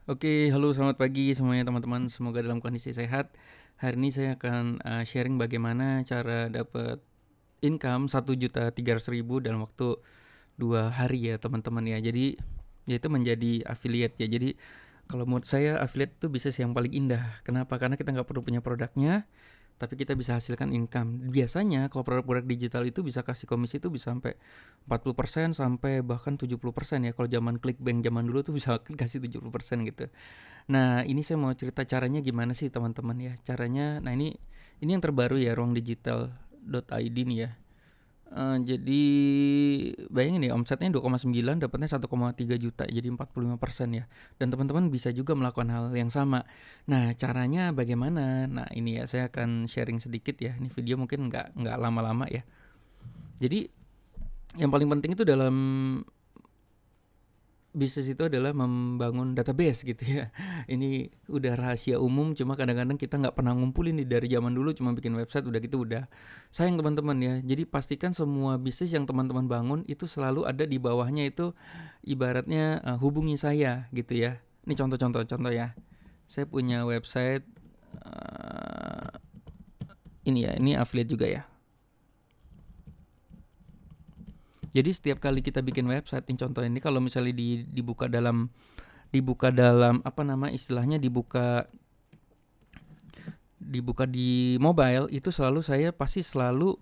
Oke, halo selamat pagi semuanya teman-teman. Semoga dalam kondisi sehat. Hari ini saya akan sharing bagaimana cara dapat income 1.300.000 dalam waktu 2 hari ya teman-teman ya. Jadi yaitu menjadi affiliate ya. Jadi kalau menurut saya affiliate itu bisnis yang paling indah. Kenapa? Karena kita nggak perlu punya produknya, tapi kita bisa hasilkan income. Biasanya kalau produk-produk digital itu bisa kasih komisi itu bisa sampai 40% sampai bahkan 70% ya. Kalau zaman Clickbank zaman dulu tuh bisa kasih 70% gitu. Nah, ini saya mau cerita caranya gimana sih teman-teman ya. Caranya, nah ini yang terbaru ya, ruangdigital.id nih ya. Jadi bayangin ya, omsetnya 2,9, dapatnya 1,3 juta, jadi 45% ya. Dan teman-teman bisa juga melakukan hal yang sama. Nah, caranya bagaimana? Nah, ini ya saya akan sharing sedikit ya. Ini video mungkin nggak lama-lama ya. Jadi yang paling penting itu dalam bisnis itu adalah membangun database gitu ya. Ini udah rahasia umum, cuma kadang-kadang kita nggak pernah ngumpulin nih. Dari zaman dulu cuma bikin website udah gitu udah. Sayang teman-teman ya. Jadi pastikan semua bisnis yang teman-teman bangun itu selalu ada di bawahnya itu ibaratnya hubungi saya gitu ya. Ini contoh ya. Saya punya website ini ya, ini affiliate juga ya. Jadi setiap kali kita bikin website, ini contoh ini kalau misalnya dibuka dalam apa nama istilahnya dibuka di mobile itu saya pasti selalu,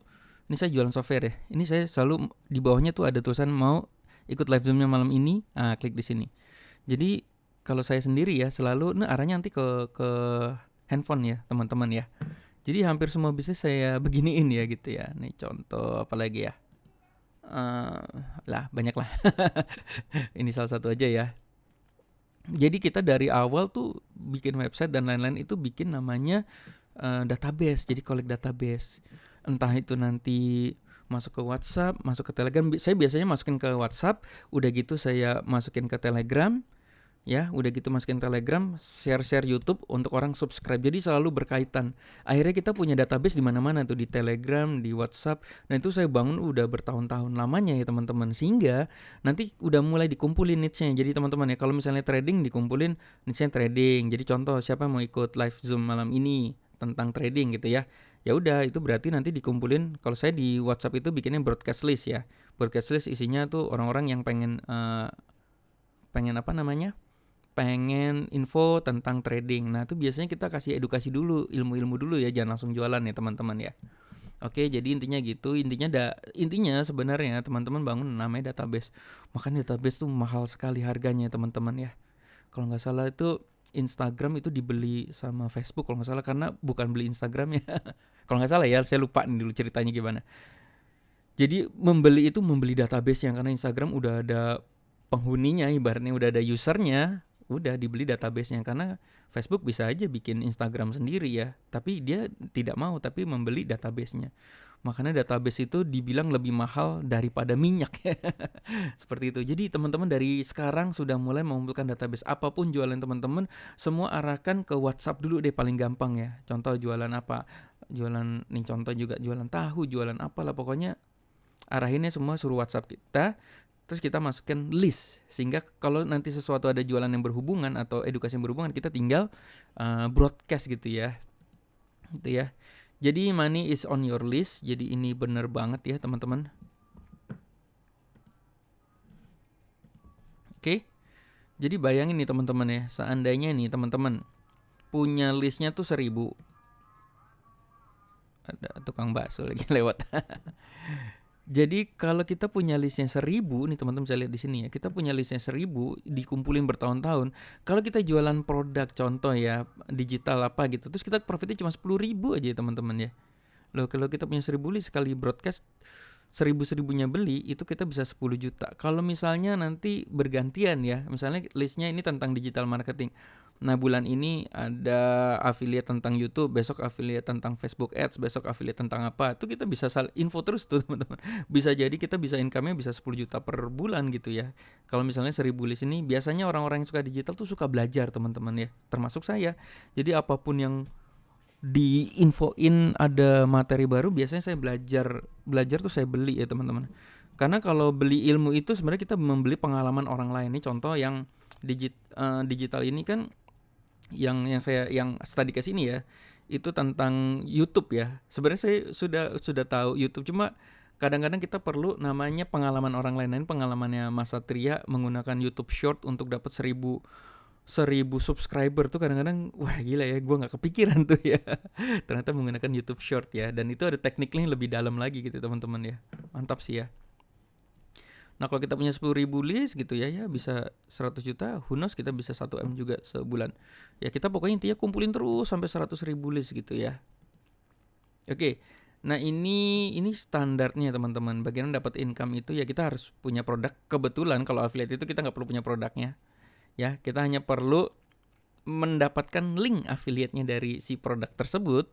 ini saya jualan software ya, ini saya selalu di bawahnya tuh ada tulisan mau ikut live zoomnya malam ini, klik di sini. Jadi kalau saya sendiri ya selalu arahnya nanti ke handphone ya teman-teman ya. Jadi hampir semua bisnis saya beginiin ya gitu ya. Nih contoh apa lagi ya, lah banyak lah. Ini salah satu aja ya. Jadi kita dari awal tuh bikin website dan lain-lain itu bikin namanya database. Jadi collect database. Entah itu nanti masuk ke WhatsApp, masuk ke Telegram. Saya biasanya masukin ke WhatsApp, udah gitu saya masukin ke Telegram. Ya, udah gitu masukin Telegram, share-share YouTube untuk orang subscribe. Jadi selalu berkaitan. Akhirnya kita punya database di mana-mana tuh, di Telegram, di WhatsApp. Nah, itu saya bangun udah bertahun-tahun lamanya ya, teman-teman. Sehingga nanti udah mulai dikumpulin niche-nya. Jadi teman-teman ya, kalau misalnya trading dikumpulin niche-nya trading. Jadi contoh, siapa yang mau ikut live Zoom malam ini tentang trading gitu ya. Ya udah, itu berarti nanti dikumpulin. Kalau saya di WhatsApp itu bikinnya broadcast list ya. Broadcast list isinya tuh orang-orang yang pengen apa namanya? Pengen info tentang trading. Nah, itu biasanya kita kasih edukasi dulu, ilmu-ilmu dulu ya, jangan langsung jualan ya, teman-teman ya. Oke, jadi intinya gitu. Intinya sebenarnya teman-teman bangun namanya database. Makanya database tuh mahal sekali harganya, teman-teman ya. Kalau nggak salah itu Instagram itu dibeli sama Facebook kalau nggak salah, karena bukan beli Instagramnya. Kalau nggak salah ya, saya lupa nih dulu ceritanya gimana. Jadi membeli database yang, karena Instagram udah ada penghuninya, ibaratnya udah ada usernya, udah dibeli databasenya. Karena Facebook bisa aja bikin Instagram sendiri ya, tapi dia tidak mau, tapi membeli databasenya. Makanya database itu dibilang lebih mahal daripada minyak ya. Seperti itu. Jadi teman-teman dari sekarang sudah mulai mengumpulkan database. Apapun jualan teman-teman, semua arahkan ke WhatsApp dulu deh, paling gampang ya. Contoh jualan apa? Jualan, nih contoh juga jualan tahu, jualan apalah pokoknya, arahinnya semua suruh WhatsApp kita. Terus kita masukin list, sehingga kalau nanti sesuatu ada jualan yang berhubungan atau edukasi yang berhubungan, kita tinggal broadcast gitu ya. Gitu ya. Jadi money is on your list. Jadi ini bener banget ya teman-teman. Oke. Jadi bayangin nih teman-teman ya, seandainya nih teman-teman punya listnya tuh 1.000. Ada tukang bakso lagi lewat. Jadi kalau kita punya listnya 1.000 nih teman-teman, bisa lihat di sini ya. Kita punya listnya 1.000 dikumpulin bertahun-tahun. Kalau kita jualan produk contoh ya digital apa gitu, terus kita profitnya cuma 10.000 aja ya teman-teman ya. Loh, kalau kita punya 1.000 list, sekali broadcast 1.000-1.000-nya beli, itu kita bisa 10 juta. Kalau misalnya nanti bergantian ya, misalnya listnya ini tentang digital marketing. Nah, bulan ini ada affiliate tentang YouTube, besok affiliate tentang Facebook Ads, besok affiliate tentang apa. Itu kita bisa info terus tuh teman-teman. Bisa jadi kita bisa income-nya bisa 10 juta per bulan gitu ya. Kalau misalnya 1.000 list ini, biasanya orang-orang yang suka digital tuh suka belajar teman-teman ya. Termasuk saya. Jadi apapun yang diinfoin ada materi baru, biasanya saya belajar tuh saya beli ya teman-teman. Karena kalau beli ilmu itu sebenarnya kita membeli pengalaman orang lain. Ini contoh yang Digital ini kan yang study case ini ya, itu tentang YouTube ya. Sebenarnya saya sudah tahu YouTube, cuma kadang-kadang kita perlu namanya pengalaman orang lain. Pengalamannya Mas Satria menggunakan YouTube Short untuk dapat 1000 subscriber tuh kadang-kadang wah gila ya, gue nggak kepikiran tuh ya. Ternyata menggunakan YouTube Short ya, dan itu ada tekniknya lebih dalam lagi gitu teman-teman ya. Mantap sih ya. Nah kalau kita punya 10.000 list gitu ya bisa 100 juta, who knows kita bisa 1M juga sebulan. Ya kita pokoknya intinya kumpulin terus sampai 100.000 list gitu ya. Oke, nah ini standarnya teman-teman. Bagaimana dapat income itu ya kita harus punya produk. Kebetulan kalau affiliate itu kita nggak perlu punya produknya. Ya kita hanya perlu mendapatkan link affiliate-nya dari si produk tersebut.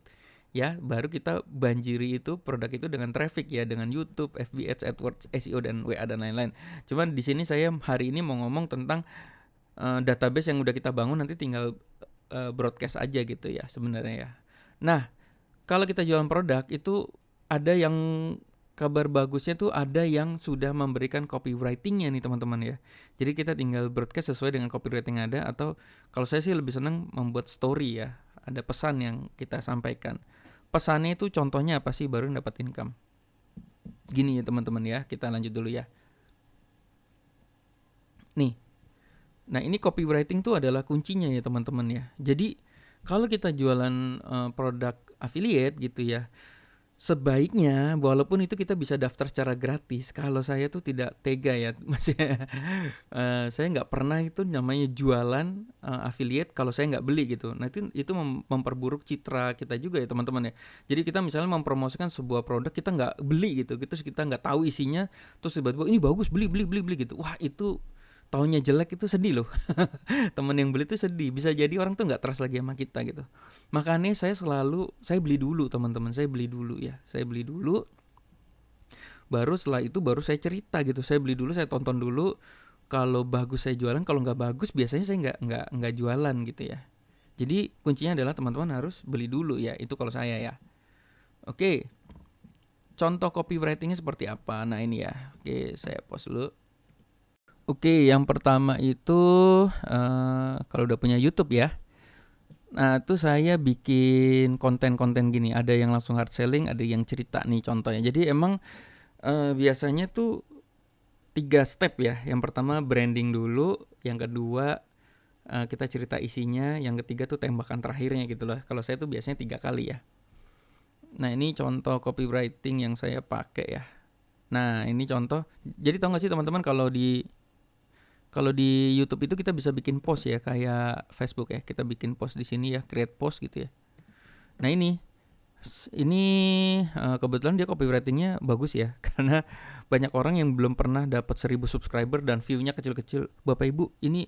Ya, baru kita banjiri itu produk itu dengan traffic ya, dengan YouTube, FB Ads, AdWords, SEO dan WA dan lain-lain. Cuman di sini saya hari ini mau ngomong tentang database yang udah kita bangun, nanti tinggal broadcast aja gitu ya sebenarnya ya. Nah, kalau kita jualan produk itu ada yang kabar bagusnya tuh ada yang sudah memberikan copywriting-nya nih teman-teman ya. Jadi kita tinggal broadcast sesuai dengan copywriting yang ada, atau kalau saya sih lebih senang membuat story ya. Ada pesan yang kita sampaikan. Pesannya itu contohnya apa sih baru dapat income. Gini ya teman-teman ya, kita lanjut dulu ya. Nih. Nah, ini copywriting tuh adalah kuncinya ya teman-teman ya. Jadi kalau kita jualan produk affiliate gitu ya, sebaiknya walaupun itu kita bisa daftar secara gratis, kalau saya tuh tidak tega ya, maksudnya saya nggak pernah itu namanya jualan affiliate kalau saya nggak beli gitu. Nah itu memperburuk citra kita juga ya teman-teman ya. Jadi kita misalnya mempromosikan sebuah produk kita nggak beli gitu, terus kita nggak tahu isinya, terus tiba-tiba ini bagus beli gitu. Wah itu taunya jelek itu sedih loh. Temen yang beli tuh sedih, bisa jadi orang tuh nggak trust lagi sama kita gitu. Makanya saya beli dulu teman-teman, saya beli dulu, baru setelah itu baru saya cerita gitu. Saya beli dulu, saya tonton dulu, kalau bagus saya jualan, kalau nggak bagus biasanya saya nggak jualan gitu ya. Jadi kuncinya adalah teman-teman harus beli dulu ya, itu kalau saya ya. Oke, contoh copywritingnya seperti apa? Nah ini ya, oke saya pause dulu. Oke, yang pertama itu kalau udah punya YouTube ya. Nah, itu saya bikin konten-konten gini. Ada yang langsung hard selling, ada yang cerita nih contohnya. Jadi emang biasanya tuh 3 step ya. Yang pertama branding dulu, yang kedua kita cerita isinya, yang ketiga tuh tembakan terakhirnya gitu loh. Kalau saya tuh biasanya 3 kali ya. Nah, ini contoh copywriting yang saya pakai ya. Nah, ini contoh. Jadi tau gak sih teman-teman kalau di YouTube itu kita bisa bikin post ya, kayak Facebook ya. Kita bikin post di sini ya, create post gitu ya. Nah ini kebetulan dia copywritingnya bagus ya, karena banyak orang yang belum pernah dapat 1000 subscriber dan view-nya kecil-kecil. Bapak Ibu, ini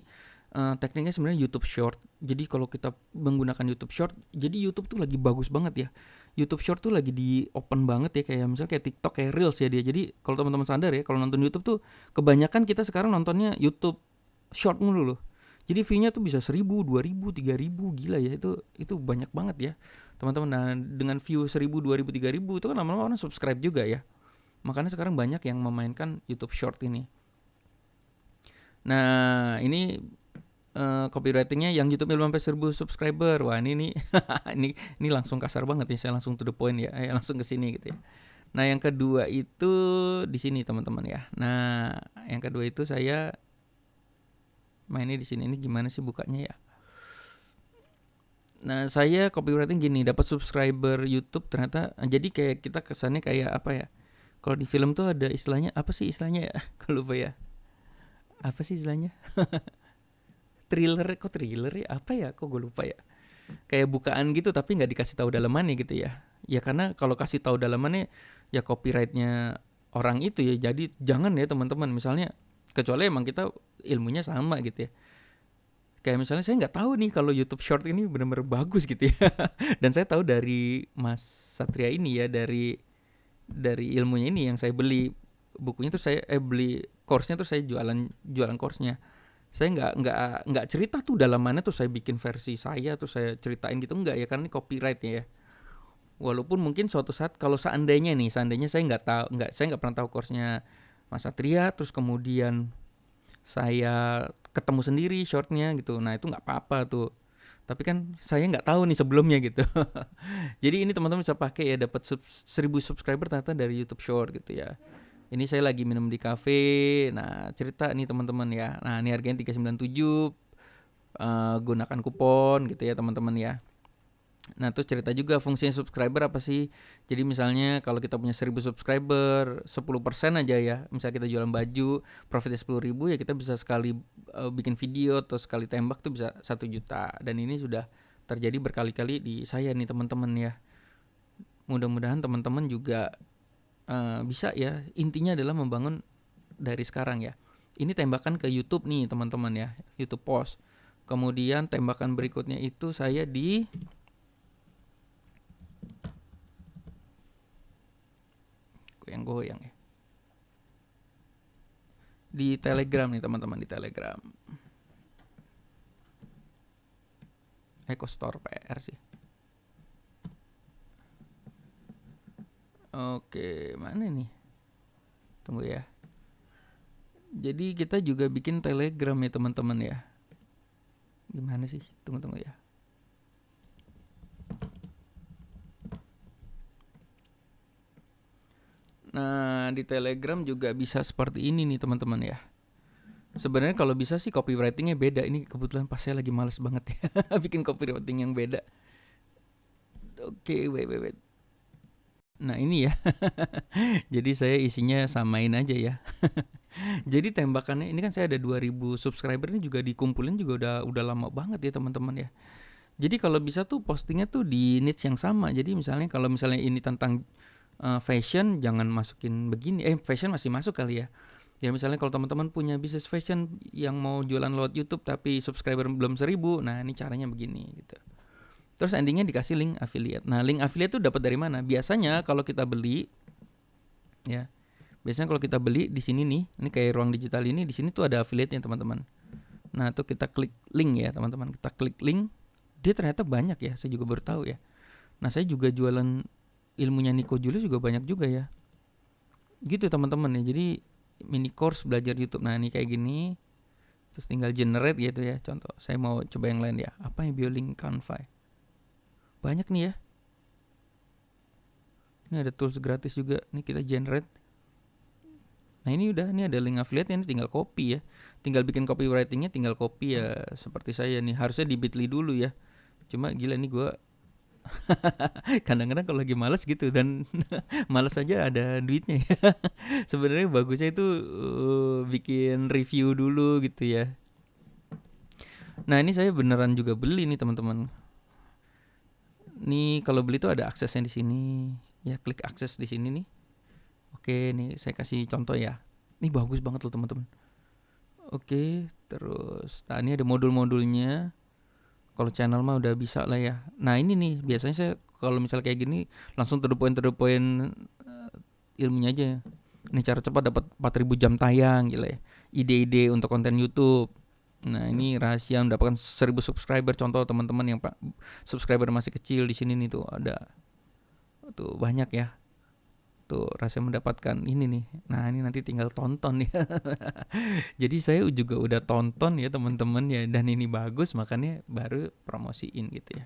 tekniknya sebenarnya YouTube Short. Jadi kalau kita menggunakan YouTube Short, jadi YouTube tuh lagi bagus banget ya. YouTube Short tuh lagi di open banget ya, kayak misalnya kayak TikTok, kayak Reels ya dia. Jadi kalau teman-teman sadar ya, kalau nonton YouTube tuh kebanyakan kita sekarang nontonnya YouTube Short mulu loh. Jadi view-nya tuh bisa 1000, 2000, 3000, gila ya. Itu banyak banget ya teman-teman. Nah dengan view 1000, 2000, 3000 itu kan lama-lama orang subscribe juga ya. Makanya sekarang banyak yang memainkan YouTube Short ini. Nah ini copywritingnya yang YouTube belum sampai 1000 subscriber. Wah ini ini langsung kasar banget ya, saya langsung to the point ya, langsung ke sini gitu ya. Nah yang kedua itu di sini teman-teman ya. Nah yang kedua itu saya mainnya di sini. Ini gimana sih bukanya ya? Nah saya copywriting gini, dapat subscriber YouTube ternyata, jadi kayak kita kesannya kayak apa ya? Kalau di film tuh ada istilahnya apa sih istilahnya ya? Kalau lupa ya. Apa sih istilahnya? Thriller ya, apa ya, kok gue lupa ya, kayak bukaan gitu tapi nggak dikasih tahu dalamannya gitu ya. Ya karena kalau kasih tahu dalamannya ya copyrightnya orang itu ya, jadi jangan ya teman-teman. Misalnya kecuali emang kita ilmunya sama gitu ya, kayak misalnya saya nggak tahu nih kalau YouTube Short ini benar-benar bagus gitu ya. Dan saya tahu dari Mas Satria ini ya, dari ilmunya ini yang saya beli bukunya, terus saya beli course-nya, terus saya jualan course-nya. Saya nggak cerita tuh dalamannya, tuh saya bikin versi saya, terus saya ceritain gitu, enggak ya, karena ini copyright ya. Walaupun mungkin suatu saat kalau seandainya saya nggak pernah tahu course-nya Mas Satria, terus kemudian saya ketemu sendiri shortnya gitu. Nah itu nggak apa-apa tuh. Tapi kan saya nggak tahu nih sebelumnya gitu. Jadi ini teman-teman bisa pakai ya, dapat 1000 subscriber ternyata dari YouTube Short gitu ya. Ini saya lagi minum di cafe. Nah cerita nih teman-teman ya. Nah ini harganya 397. Gunakan kupon gitu ya teman-teman ya. Nah terus cerita juga fungsinya subscriber apa sih. Jadi misalnya kalau kita punya 1000 subscriber 10% aja ya, misalnya kita jualan baju profitnya 10.000 ya, kita bisa sekali bikin video atau sekali tembak tuh bisa 1 juta. Dan ini sudah terjadi berkali-kali di saya nih teman-teman ya. Mudah-mudahan teman-teman juga bisa ya. Intinya adalah membangun dari sekarang ya. Ini tembakan ke YouTube nih teman-teman ya, YouTube post. Kemudian tembakan berikutnya itu saya di goyang-goyang ya. Di Telegram nih teman-teman, di Telegram. Eco Store PR sih. Oke, mana nih? Tunggu ya. Jadi kita juga bikin Telegram ya teman-teman ya. Gimana sih? Tunggu ya. Nah, di Telegram juga bisa seperti ini nih teman-teman ya. Sebenarnya kalau bisa sih copywritingnya beda. Ini kebetulan pas saya lagi males banget ya bikin copywriting yang beda. Oke, wait. Nah ini ya. Jadi saya isinya samain aja ya. Jadi tembakannya ini kan saya ada 2000 subscriber, ini juga dikumpulin juga udah lama banget ya teman-teman ya. Jadi kalau bisa tuh postingnya tuh di niche yang sama. Jadi misalnya kalau misalnya ini tentang fashion, jangan masukin begini. Fashion masih masuk kali ya. Ya misalnya kalau teman-teman punya bisnis fashion yang mau jualan lewat YouTube tapi subscriber belum 1000, nah ini caranya begini gitu. Terus endingnya dikasih link affiliate. Nah link affiliate tuh dapat dari mana? Biasanya kalau kita beli, ya, biasanya kalau kita beli di sini nih, ini kayak ruang digital ini, di sini tuh ada affiliate-nya teman-teman. Nah tuh kita klik link ya teman-teman, kita klik link, dia ternyata banyak ya, saya juga baru tahu ya. Nah saya juga jualan ilmunya Nico Julius juga banyak juga ya. Gitu teman-teman ya, jadi mini course belajar YouTube. Nah ini kayak gini, terus tinggal generate gitu ya. Contoh, saya mau coba yang lain ya. Apa yang BioLink Canva? Banyak nih ya. Ini ada tools gratis juga. Ini kita generate. Nah ini udah, ini ada link affiliate, ini tinggal copy ya. Tinggal bikin copywritingnya, tinggal copy ya. Seperti saya nih, harusnya di Bitly dulu ya. Cuma gila nih gue kadang-kadang kalau lagi malas gitu, dan malas aja ada duitnya ya. Sebenarnya bagusnya itu bikin review dulu gitu ya. Nah ini saya beneran juga beli nih teman-teman. Nih kalau beli tuh ada aksesnya di sini. Ya klik akses di sini nih. Oke nih saya kasih contoh ya. Ini bagus banget loh teman-teman. Oke terus, nah ini ada modul-modulnya. Kalau channel mah udah bisa lah ya. Nah ini nih biasanya saya kalau misal kayak gini langsung to the point ilmunya aja. Ini cara cepat dapat 4000 jam tayang gila ya. Ide-ide untuk konten YouTube. Nah ini rahasia mendapatkan 1000 subscriber. Contoh teman-teman yang subscriber masih kecil di sini nih tuh ada tuh banyak ya. Tuh rahasia mendapatkan ini nih. Nah ini nanti tinggal tonton ya. Jadi saya juga udah tonton ya teman-teman ya, dan ini bagus makanya baru promosiin gitu ya.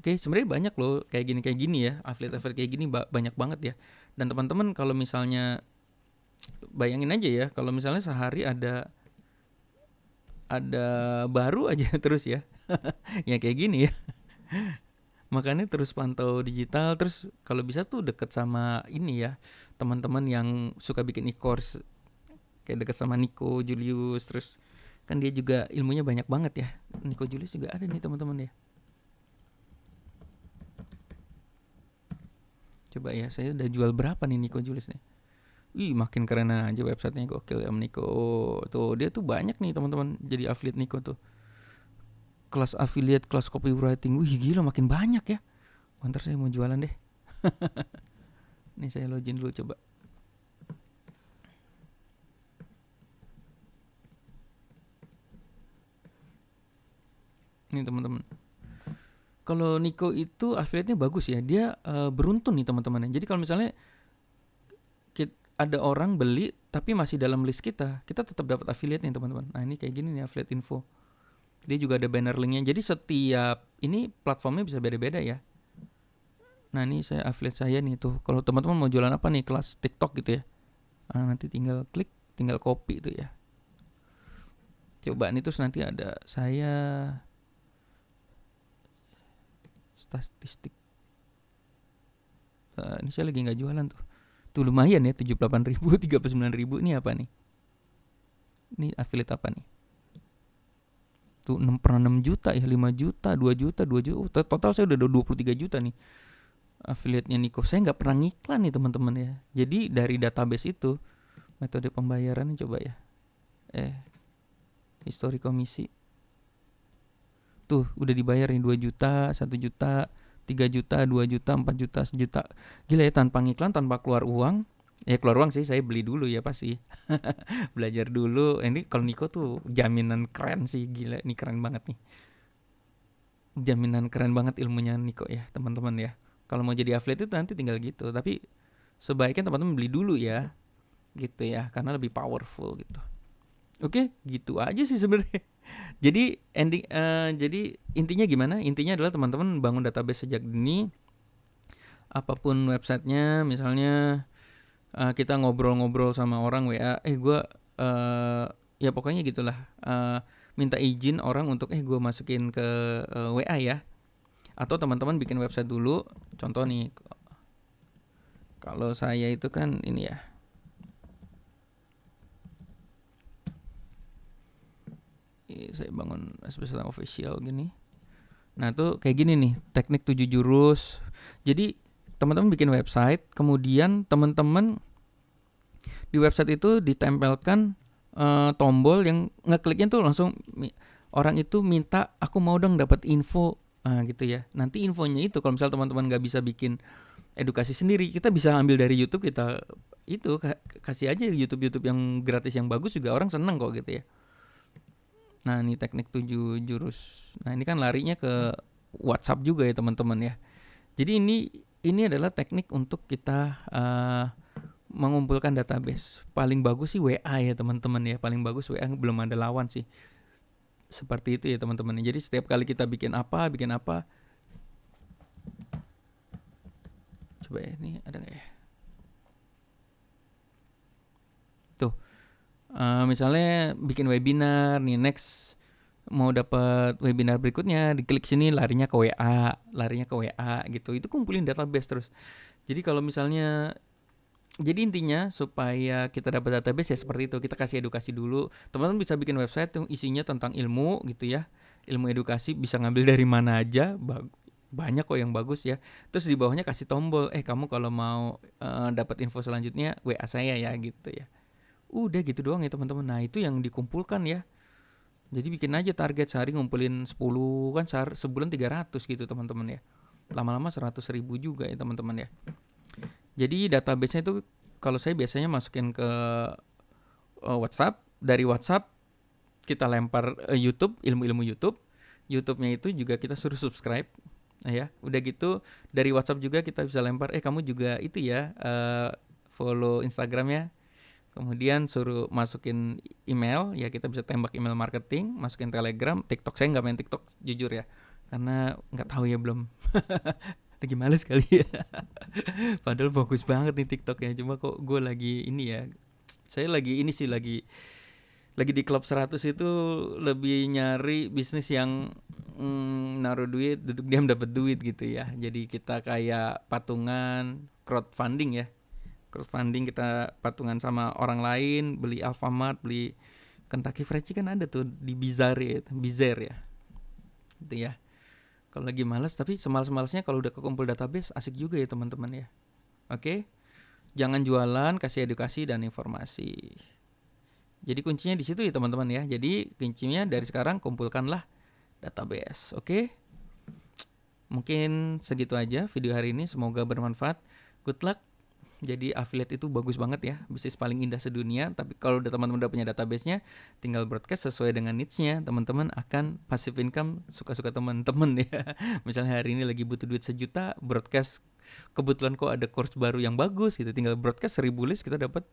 Oke, sebenarnya banyak loh kayak gini ya, affiliate kayak gini banyak banget ya. Dan teman-teman kalau misalnya bayangin aja ya, kalau misalnya sehari ada baru aja terus ya. Ya kayak gini ya. Makanya terus pantau digital, terus kalau bisa tuh deket sama ini ya, teman-teman yang suka bikin e-course, kayak deket sama Nico Julius. Terus kan dia juga ilmunya banyak banget ya. Nico Julius juga ada nih teman-teman ya. Coba ya, saya udah jual berapa nih Nico Julius nih. Wih makin keren aja websitenya, gokil ya Nico. Tuh dia tuh banyak nih teman-teman jadi affiliate Nico tuh. Kelas affiliate, kelas copywriting, wih gila makin banyak ya. Ntar saya mau jualan deh. Nih saya login dulu coba. Nih teman-teman. Kalau Nico itu affiliate-nya bagus ya. Dia beruntun nih teman-teman. Jadi kalau misalnya ada orang beli tapi masih dalam list kita tetap dapat affiliate nih teman-teman. Nah ini kayak gini nih affiliate info. Dia juga ada banner linknya. Jadi setiap ini platformnya bisa beda-beda ya. Nah ini saya affiliate saya nih tuh. Kalau teman-teman mau jualan apa nih, kelas TikTok gitu ya. Nah, nanti tinggal klik, tinggal copy itu ya. Coba nih terus nanti ada saya statistik. Ini saya lagi nggak jualan tuh. Tuh lumayan ya 78.000, 39.000 ini apa nih? Ini affiliate apa nih? Tuh 6 juta ya, 5 juta, 2 juta, 2 juta. Total saya udah 23 juta nih affiliate-nya Niko. Saya nggak pernah ngiklan nih teman-teman ya. Jadi dari database itu metode pembayarannya coba ya. Histori komisi. Tuh udah dibayar nih 2 juta, 1 juta, 3 juta, 2 juta, 4 juta, 1 juta. Gila ya, tanpa ngiklan, tanpa keluar uang. Ya keluar uang sih, saya beli dulu ya pasti. Belajar dulu. Ini kalau Niko tuh jaminan keren sih, gila. Ini keren banget nih. Jaminan keren banget ilmunya Niko ya, teman-teman ya. Kalau mau jadi affiliate itu nanti tinggal gitu. Tapi sebaiknya teman-teman beli dulu ya. Gitu ya, karena lebih powerful gitu. Oke, gitu aja sih sebenarnya. Jadi jadi intinya gimana? Intinya adalah teman-teman bangun database sejak dini. Apapun websitenya, misalnya kita ngobrol-ngobrol sama orang WA, gue ya pokoknya gitulah, minta izin orang untuk gue masukin ke WA ya. Atau teman-teman bikin website dulu. Contoh nih, kalau saya itu kan ini ya, saya bangun SPSL official gini. Nah tuh kayak gini nih, teknik 7 jurus. Jadi teman-teman bikin website, kemudian teman-teman di website itu ditempelkan tombol yang ngekliknya tuh langsung orang itu minta aku mau dong dapat info gitu ya. Nanti infonya itu kalau misalnya teman-teman nggak bisa bikin edukasi sendiri, kita bisa ambil dari YouTube, kita itu kasih aja YouTube yang gratis yang bagus juga orang seneng kok gitu ya. Nah ini teknik 7 jurus. Nah ini kan larinya ke WhatsApp juga ya teman-teman ya. Jadi ini adalah teknik untuk kita mengumpulkan database. Paling bagus sih WA ya teman-teman ya. Paling bagus WA, belum ada lawan sih. Seperti itu ya teman-teman. Jadi setiap kali kita bikin apa. Coba ya, ini ada nggak ya? Tuh. Misalnya bikin webinar nih, next mau dapat webinar berikutnya, diklik sini larinya ke WA gitu. Itu kumpulin database terus. Jadi kalau misalnya, jadi intinya supaya kita dapat database ya seperti itu, kita kasih edukasi dulu. Teman-teman bisa bikin website yang isinya tentang ilmu gitu ya, ilmu edukasi, bisa ngambil dari mana aja, banyak kok yang bagus ya. Terus di bawahnya kasih tombol, kamu kalau mau dapat info selanjutnya WA saya ya gitu ya. Udah gitu doang ya teman-teman. Nah itu yang dikumpulkan ya. Jadi bikin aja target sehari ngumpulin 10 kan, sebulan 300 gitu teman-teman ya. Lama-lama 100.000 juga ya teman-teman ya. Jadi database-nya itu kalau saya biasanya masukin ke WhatsApp. Dari WhatsApp kita lempar YouTube, ilmu-ilmu YouTube. YouTube-nya itu juga kita suruh subscribe. Nah ya, udah gitu dari WhatsApp juga kita bisa lempar, kamu juga itu ya, follow Instagramnya. Kemudian suruh masukin email, ya kita bisa tembak email marketing, masukin Telegram. TikTok saya nggak main TikTok jujur ya, karena nggak tahu ya, belum lagi males kali ya. Padahal fokus banget nih TikTok ya, cuma kok gue lagi ini ya, saya lagi ini sih, lagi di klub 100 itu lebih nyari bisnis yang naruh duit, duduk diam dapat duit gitu ya. Jadi kita kayak patungan crowdfunding ya. Crowdfunding, kita patungan sama orang lain, beli Alfamart, beli Kentucky Fried Chicken, ada tuh di Bizarre ya, gitu ya. Kalau lagi malas, tapi semalas-malasnya kalau udah kekumpul database asik juga ya teman-teman ya. Oke, jangan jualan, kasih edukasi dan informasi. Jadi kuncinya di situ ya teman-teman ya. Jadi kuncinya dari sekarang kumpulkanlah database. Oke, mungkin segitu aja video hari ini, semoga bermanfaat. Good luck. Jadi affiliate itu bagus banget ya, bisnis paling indah sedunia. Tapi kalau teman-teman udah punya database-nya, tinggal broadcast sesuai dengan needs-nya. Teman-teman akan passive income suka-suka teman-teman ya. Misalnya hari ini lagi butuh duit 1 juta, broadcast, kebetulan kok ada course baru yang bagus gitu, tinggal broadcast 1000 list, kita dapat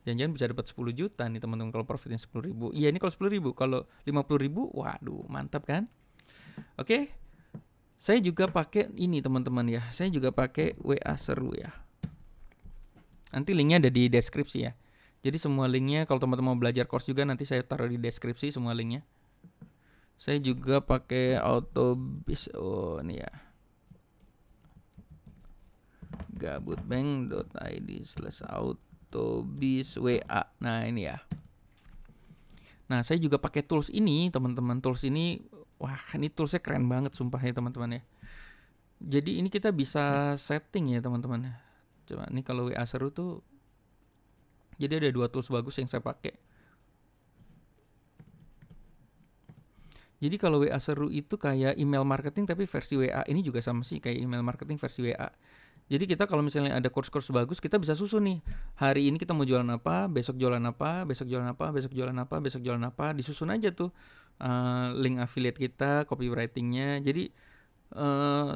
Jangan-jangan bisa dapat 10 juta nih teman-teman kalau profitnya 10.000. Iya, ini kalau 10.000. Kalau 50.000, waduh, mantap kan? Oke. Saya juga pakai ini teman-teman ya. Saya juga pakai WA Seru ya. Nanti linknya ada di deskripsi ya. Jadi semua linknya kalau teman-teman mau belajar course juga nanti saya taruh di deskripsi semua linknya. Saya juga pakai Autobis. Oh, ini ya. gabutbank.id/autobis WA. Nah, ini ya. Nah, saya juga pakai tools ini, teman-teman. Tools ini, wah, ini toolsnya keren banget sumpah ya, teman-teman ya. Jadi ini kita bisa setting ya, teman-teman ya. Coba ini kalau WA Seru tuh, jadi ada 2 tools bagus yang saya pakai. Jadi kalau WA Seru itu kayak email marketing tapi versi WA. Ini juga sama sih kayak email marketing versi WA. Jadi kita kalau misalnya ada course-course bagus, kita bisa susun nih. Hari ini kita mau jualan apa, besok jualan apa, besok jualan apa, besok jualan apa, besok jualan apa. Disusun aja tuh link affiliate kita, copywritingnya. Jadi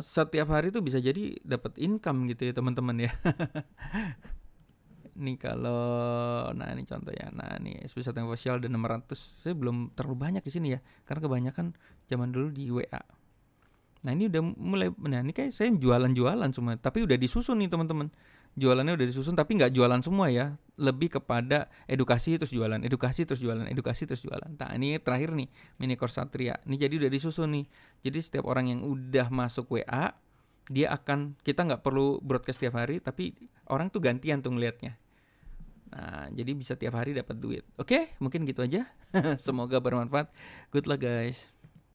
setiap hari tuh bisa jadi dapat income gitu ya teman-teman ya. Nih kalau, nah ini contoh ya. Nah ini SP1 yang official ada 600. Saya belum terlalu banyak di sini ya, karena kebanyakan zaman dulu di WA. Nah ini udah mulai, nah ini kayak saya jualan-jualan semua, tapi udah disusun nih teman-teman. Jualannya udah disusun, tapi nggak jualan semua ya, lebih kepada edukasi terus jualan, edukasi terus jualan, edukasi terus jualan. Nah ini terakhir nih, mini course Satria. Ini jadi udah disusun nih. Jadi setiap orang yang udah masuk WA, dia akan, kita nggak perlu broadcast tiap hari, tapi orang tuh gantian tuh ngelihatnya. Nah jadi bisa tiap hari dapat duit. Oke, mungkin gitu aja. Semoga bermanfaat. Good luck guys.